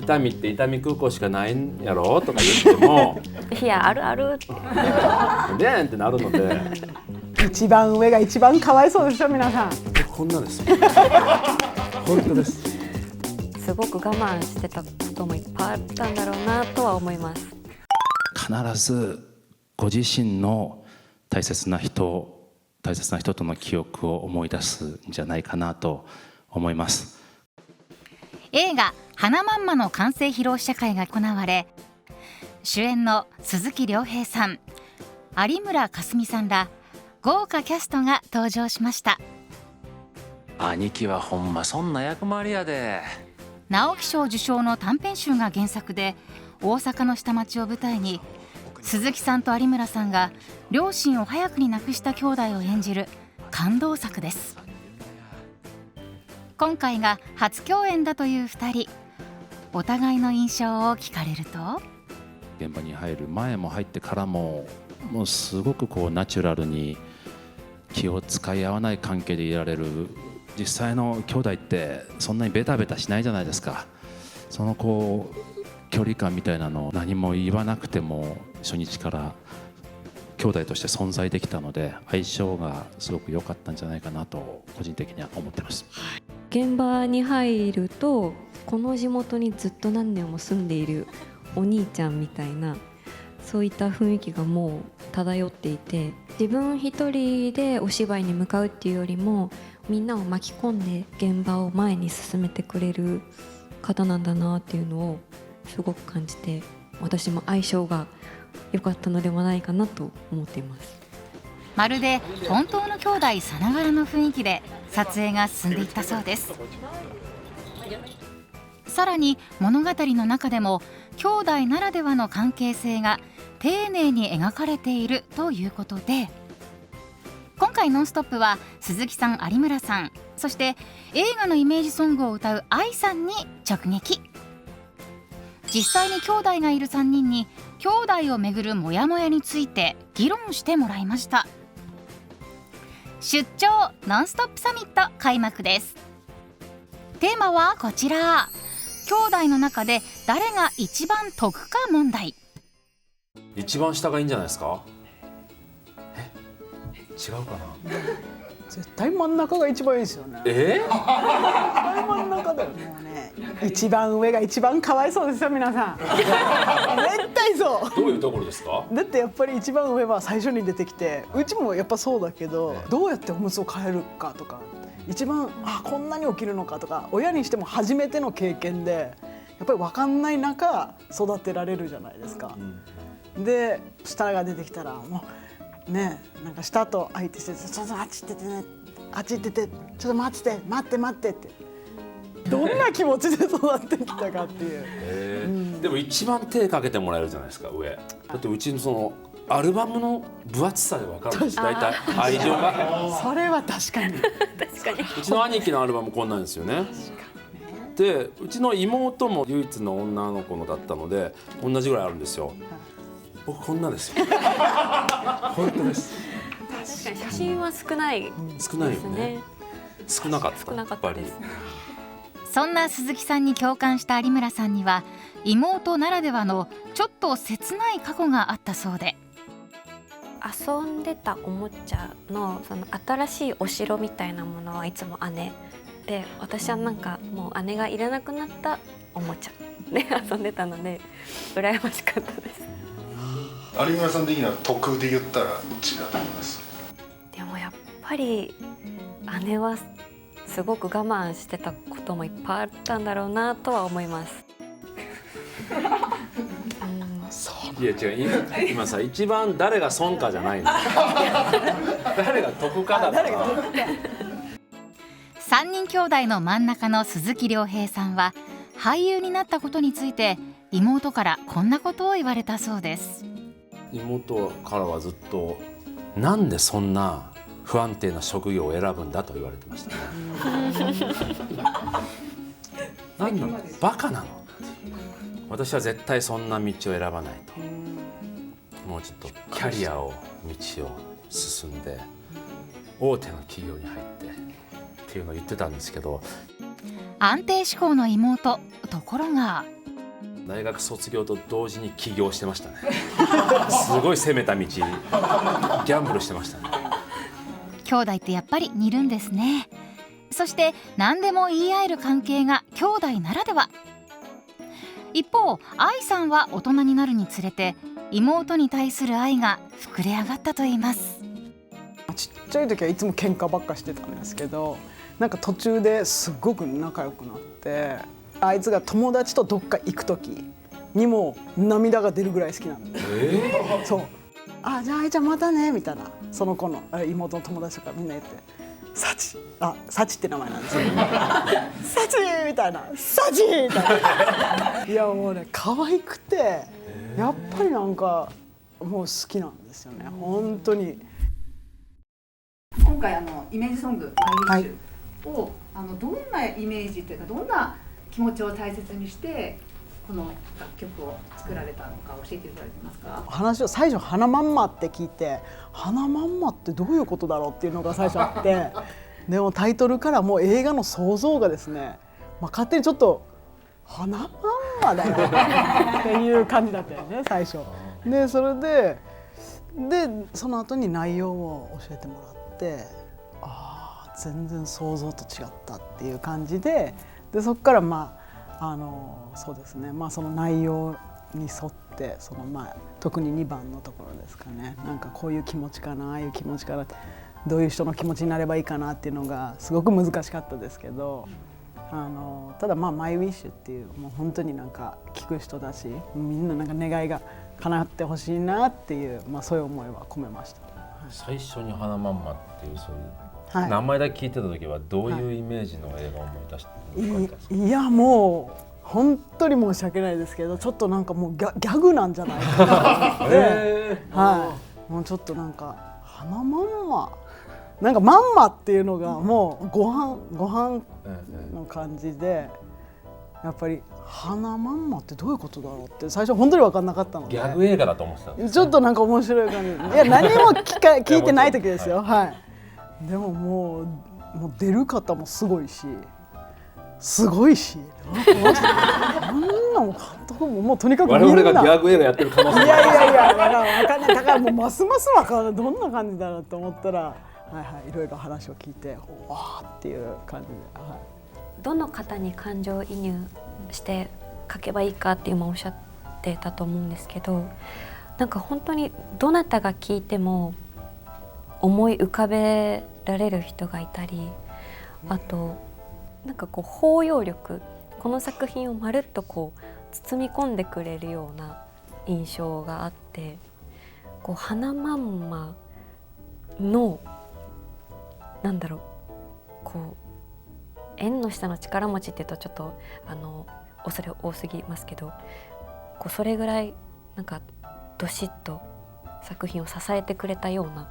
伊丹って伊丹空港しかないんやろとか言ってもいやあるあるなんでやねんってなるので一番上が一番かわいそうですよ皆さん。こんなですよ本当です。すごく我慢してたこともいっぱいあったんだろうなとは思います。必ずご自身の大切な人との記憶を思い出すんじゃないかなと思います。映画花まんまの完成披露試写会が行われ、主演の鈴木亮平さん、有村架純さんら豪華キャストが登場しました。兄貴はほんまそんな役回りやで。直木賞受賞の短編集が原作で、大阪の下町を舞台に鈴木さんと有村さんが両親を早くに亡くした兄弟を演じる感動作です。今回が初共演だという2人、お互いの印象を聞かれると、現場に入る前も入ってからもうすごくナチュラルに気を使い合わない関係でいられる。実際の兄弟ってそんなにベタベタしないじゃないですか。その距離感みたいなのを何も言わなくても初日から兄弟として存在できたので、相性がすごく良かったんじゃないかなと個人的には思ってます。現場に入ると、この地元にずっと何年も住んでいるお兄ちゃんみたいな、そういった雰囲気がもう漂っていて、自分一人でお芝居に向かうっていうよりもみんなを巻き込んで現場を前に進めてくれる方なんだなっていうのをすごく感じて、私も相性が良かったのではないかなと思っています。まるで本当の兄弟さながらの雰囲気で撮影が進んでいったそうです。さらに物語の中でも兄弟ならではの関係性が丁寧に描かれているということで、今回ノンストップは鈴木さん、有村さん、そして映画のイメージソングを歌う愛さんに直撃。実際に兄弟がいる3人に兄弟をめぐるモヤモヤについて議論してもらいました。出張ノンストップサミット開幕です。テーマはこちら、兄弟の中で誰が一番得か問題。一番下がいいんじゃないですか。違うかな。絶対真ん中が一番いいですよね。絶対真ん中だよね。一番上が一番かわいそうですよ皆さん。絶対そう。どういうところですか。だってやっぱり一番上は最初に出てきて、うちもやっぱそうだけど、どうやっておむつを替えるかとか、一番こんなに起きるのかとか、親にしても初めての経験でやっぱり分かんない中育てられるじゃないですか。で下が出てきたらもうね、なんか下と相手して、ちょっとあっち行っててね、あっち行ってて、ちょっと待ってってどんな気持ちで育ってきたかっていう。でも一番手かけてもらえるじゃないですか、上。だってうちのそのアルバムの分厚さで分かるんです、大体愛情が。それは確かにうちの兄貴のアルバムこんなんですよね。でうちの妹も唯一の女の子のだったので同じぐらいあるんですよ。僕こんなですよ。本当です。確かに写真は少ないですね。少ないよね。少なかったやっぱり。そんな鈴木さんに共感した有村さんには、妹ならではのちょっと切ない過去があったそうで、遊んでたおもちゃのその新しいお城みたいなものはいつも姉で、私はなんかもう姉がいらなくなったおもちゃで遊んでたので羨ましかったです。有村さん的には得で言ったらどっちだと思います？でもやっぱり姉はすごく我慢してたこともいっぱいあったんだろうなとは思います。いや違う、今さ一番誰が損かじゃないの。誰が得かだから。3人兄弟の真ん中の鈴木亮平さんは、俳優になったことについて妹からこんなことを言われたそうです。妹からはずっとなんでそんな不安定な職業を選ぶんだと言われてましたね。何なの、バカなの。私は絶対そんな道を選ばないと。もうちょっとキャリアを道を進んで大手の企業に入ってっていうのを言ってたんですけど、安定志向の妹。ところが大学卒業と同時に起業してましたねすごい攻めた道ギャンブルしてましたね。兄弟ってやっぱり似るんですね。そして何でも言い合える関係が兄弟ならでは。一方、愛さんは大人になるにつれて妹に対する愛が膨れ上がったといいます。ちっちゃい時はいつも喧嘩ばっかしてたんですけど、なんか途中ですごく仲良くなって、あいつが友達とどっか行く時にも涙が出るぐらい好きなんで、そうあじゃあ愛ちゃんまたねみたいな、その子の妹の友達とかみんな言ってサチサチって名前なんですよサチみたいなサチみたいないやもうね可愛くてやっぱりなんかもう好きなんですよね本当に。今回イメージソング「マイウィッシュ」をどんなイメージというかどんな気持ちを大切にしてこの楽曲を作られたのか教えていただけますか。話を最初花まんまって聞いて花まんまってどういうことだろうっていうのが最初あってでもタイトルからもう映画の想像がですね、勝手にちょっと花まんまだよっていう感じだったよね最初でそれでその後に内容を教えてもらって全然想像と違ったっていう感じでそこからそうですね、その内容に沿って特に2番のところですかね、なんかこういう気持ちかなああいう気持ちかなどういう人の気持ちになればいいかなっていうのがすごく難しかったですけどただマイウィッシュっていうもう本当になんか聞く人だしみんななんか願いが叶ってほしいなっていう、そういう思いは込めました。最初に花まんまっていうそういうはい、名前だけ聞いてた時はどういうイメージの映画を思い出したんですか。いやもう本当に申し訳ないですけどちょっとなんかもうギャグなんじゃないかなってもうちょっとなんか花まんまなんかまんまっていうのがもうご飯の感じでやっぱり花まんまってどういうことだろうって最初本当に分かんなかったのでギャグ映画だと思ってたんです、ちょっとなんか面白い感じいや何も聞いてない時ですよでももう出る方もすごいしあんなも監督ももうとにかくみんな我々がギャグ映画やってる可能性いや分かんないだからもうますます分からないどんな感じだろうと思ったらいろいろ話を聞いてわーっていう感じで、どの方に感情移入して書けばいいかって今おっしゃってたと思うんですけど、なんか本当にどなたが聞いても思い浮かべられる人がいたり、あとなんかこう包容力、この作品をまるっとこう包み込んでくれるような印象があって、こう花まんまのなんだろう、こう縁の下の力持ちって言うとちょっと恐れ多すぎますけど、こうそれぐらいなんかどしっと作品を支えてくれたような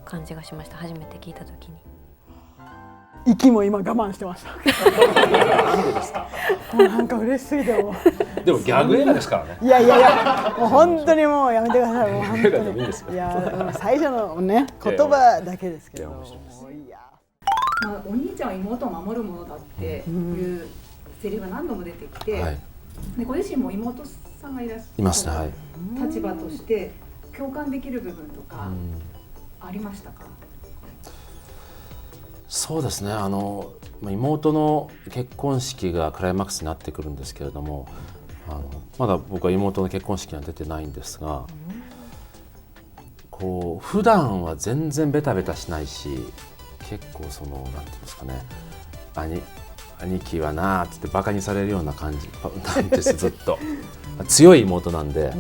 感じがしました。初めて聞いた時に息も今我慢してましたなんでですか。もうなんか嬉しすぎてもでもギャグ映画ですからね。いやもう本当にもうやめてくださいもう本当映画でもいいですよ。いや最初のね言葉だけですけど、お兄ちゃんは妹を守るものだっていうセリフが何度も出てきて、でご自身も妹さんがいらっしゃるいますね、立場として共感できる部分とかありましたか。そうですね、妹の結婚式がクライマックスになってくるんですけれども、まだ僕は妹の結婚式には出てないんですが、こう普段は全然ベタベタしないし、結構なんていうんですかね、兄貴はなーってバカにされるような感じなんですずっと強い妹なんで、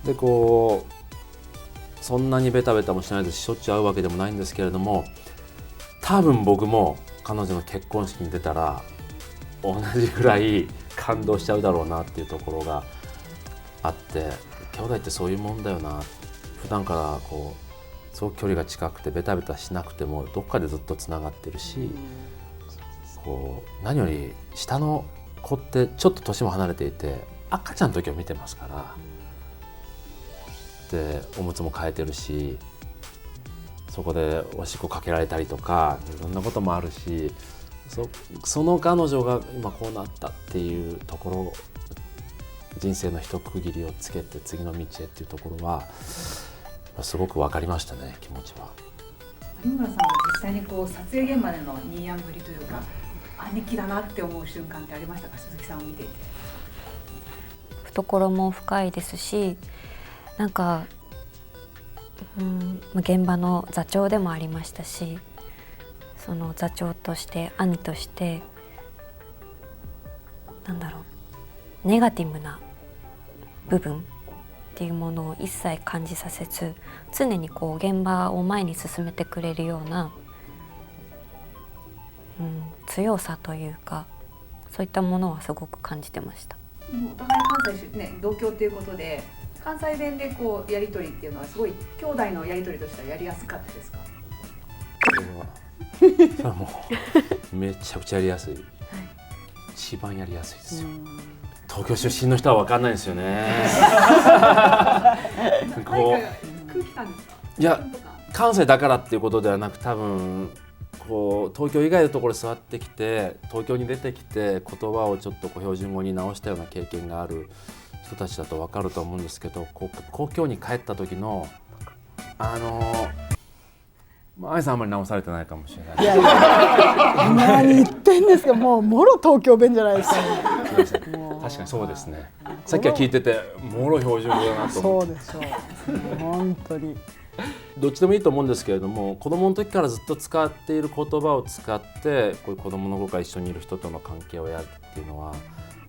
でこうそんなにベタベタもしないですし、しょっちゅう会うわけでもないんですけれども、多分僕も彼女の結婚式に出たら同じぐらい感動しちゃうだろうなっていうところがあって、兄弟ってそういうもんだよな、普段からこうすごく距離が近くてベタベタしなくてもどっかでずっとつながってるし、こう何より下の子ってちょっと年も離れていて赤ちゃんの時を見てますから、でおむつも変えてるし、そこでおしっこかけられたりとかいろんなこともあるし、その彼女が今こうなったっていうところ人生の一区切りをつけて次の道へっていうところはすごく分かりましたね、気持ちは。有村さんは実際にこう撮影現場でのニーヤンぶりというか兄貴だなって思う瞬間ってありましたか、鈴木さんを見ていて。懐も深いですし、なんか、現場の座長でもありましたし、その座長として兄としてなんだろう、ネガティブな部分っていうものを一切感じさせず、常にこう現場を前に進めてくれるような、強さというか、そういったものはすごく感じてました。お互い関西出ね、同郷ということで関西弁でこうやり取りっていうのはすごい兄弟のやり取りとしてはやりやすかったですか。それはもうめちゃくちゃやりやすい、一番やりやすいですよ。東京出身の人は分かんないですよね。こう空気感ですか。いや、関西だからっていうことではなく、多分こう東京以外のところに座ってきて、東京に出てきて言葉をちょっとこう標準語に直したような経験がある人たちだと分かると思うんですけど、故郷に帰った時の愛さんあんまり直されてないかもしれない。いやいや何言ってんですか、もうもろ東京弁じゃないですか、確かにそうですね。さっきは聞いててもろ標準語だなと思って。そうでしょう、本当に。どっちでもいいと思うんですけれども、子供の時からずっと使っている言葉を使ってこういう子供の頃から一緒にいる人との関係をやるっていうのは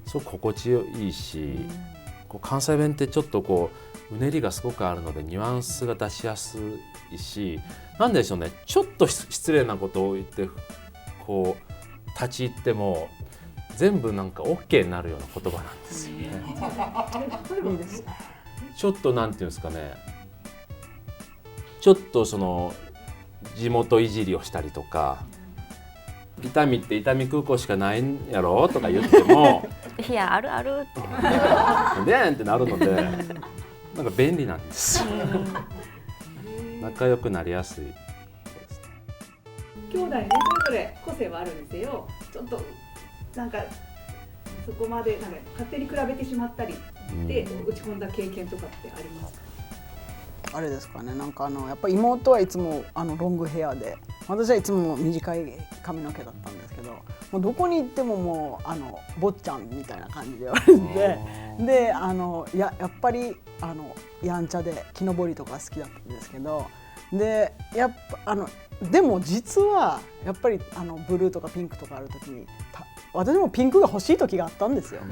すごく心地よいし、こう関西弁ってちょっとこううねりがすごくあるのでニュアンスが出しやすいし、なんでしょうね、ちょっと失礼なことを言ってこう立ち入っても全部なんか OK になるような言葉なんですよね。いいです。ちょっとなんていうんですかね、ちょっとその地元いじりをしたりとか、伊丹って伊丹空港しかないんやろとか言ってもいや、あるあるってでんってなるので、なんか便利なんですよ。仲良くなりやすい。兄弟ね、それぞれ個性はあるんですよ。ちょっとなんかそこまでなんか勝手に比べてしまったりで打ち込んだ経験とかってありますか。あれですかね、なんかやっぱり妹はいつもロングヘアで、私はいつも短い髪の毛だったんですけど、もうどこに行ってももう坊ちゃんみたいな感じで言われて、でやっぱりやんちゃで木登りとか好きだったんですけど、ででも実はやっぱりブルーとかピンクとかある時に私もピンクが欲しい時があったんですよ。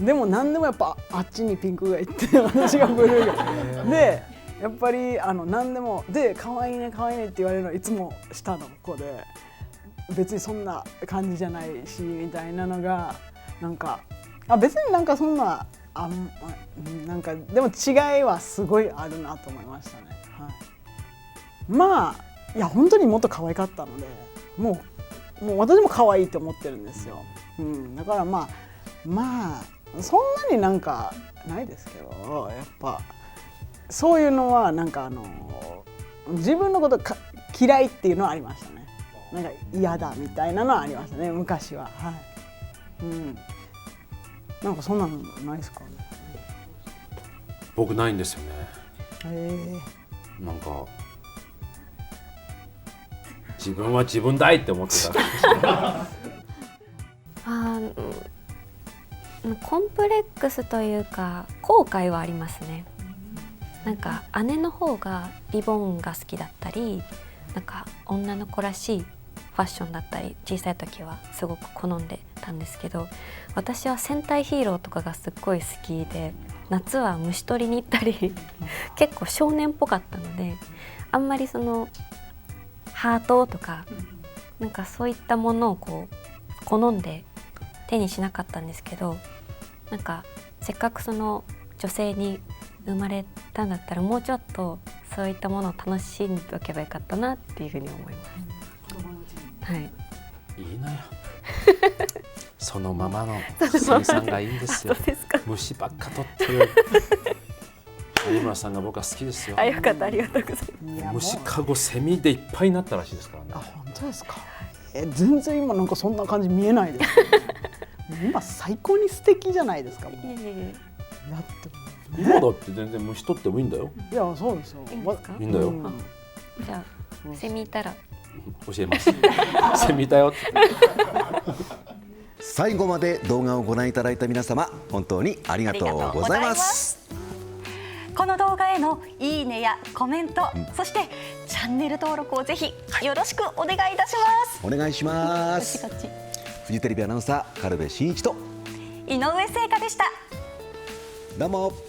でも何でもやっぱあっちにピンクがいって私がブルーがで、やっぱり何でもで可愛いね可愛いねって言われるのはいつも下の子で、別にそんな感じじゃないしみたいなのがなんか別になんかそんななんかでも違いはすごいあるなと思いましたね。はい、まあいや本当にもっと可愛かったので、もう私も可愛いと思ってるんですよ。だからまあそんなになんかないですけど、やっぱそういうのはなんか自分のこと嫌いっていうのはありましたね。なんか嫌だみたいなのはありましたね、昔は。はい。なんかそんなのないですかね。僕ないんですよね。なんか自分は自分だいって思ってた。コンプレックスというか後悔はありますね。なんか姉の方がリボンが好きだったり、なんか女の子らしいファッションだったり小さい時はすごく好んでたんですけど、私は戦隊ヒーローとかがすっごい好きで、夏は虫取りに行ったり結構少年っぽかったので、あんまりそのハートとかなんかそういったものをこう好んで手にしなかったんですけど、なんかせっかくその女性に生まれたんだったらもうちょっとそういったものを楽しんでおけばよかったなっていうふうに思います。はい。いいのよ。そのままの生産がいいんですよ。虫ばっか取ってる有村さんが僕は好きですよ。あ、よかった、ありがとうございます。虫かごセミでいっぱいになったらしいですからね。あ、本当ですか。全然今なんかそんな感じ見えないです。今最高に素敵じゃないですか。もうだって今だって全然虫取ってもいいんだよ。いやそうですよ。いいんですかいいんだよ。じゃあセミいたら教えます。セミだよって。最後まで動画をご覧いただいた皆様、本当にありがとうございます。この動画へのいいねやコメント、そしてチャンネル登録をぜひよろしくお願いいたします。お願いします。フジテレビアナウンサー軽部真一と井上聖華でした。どうも。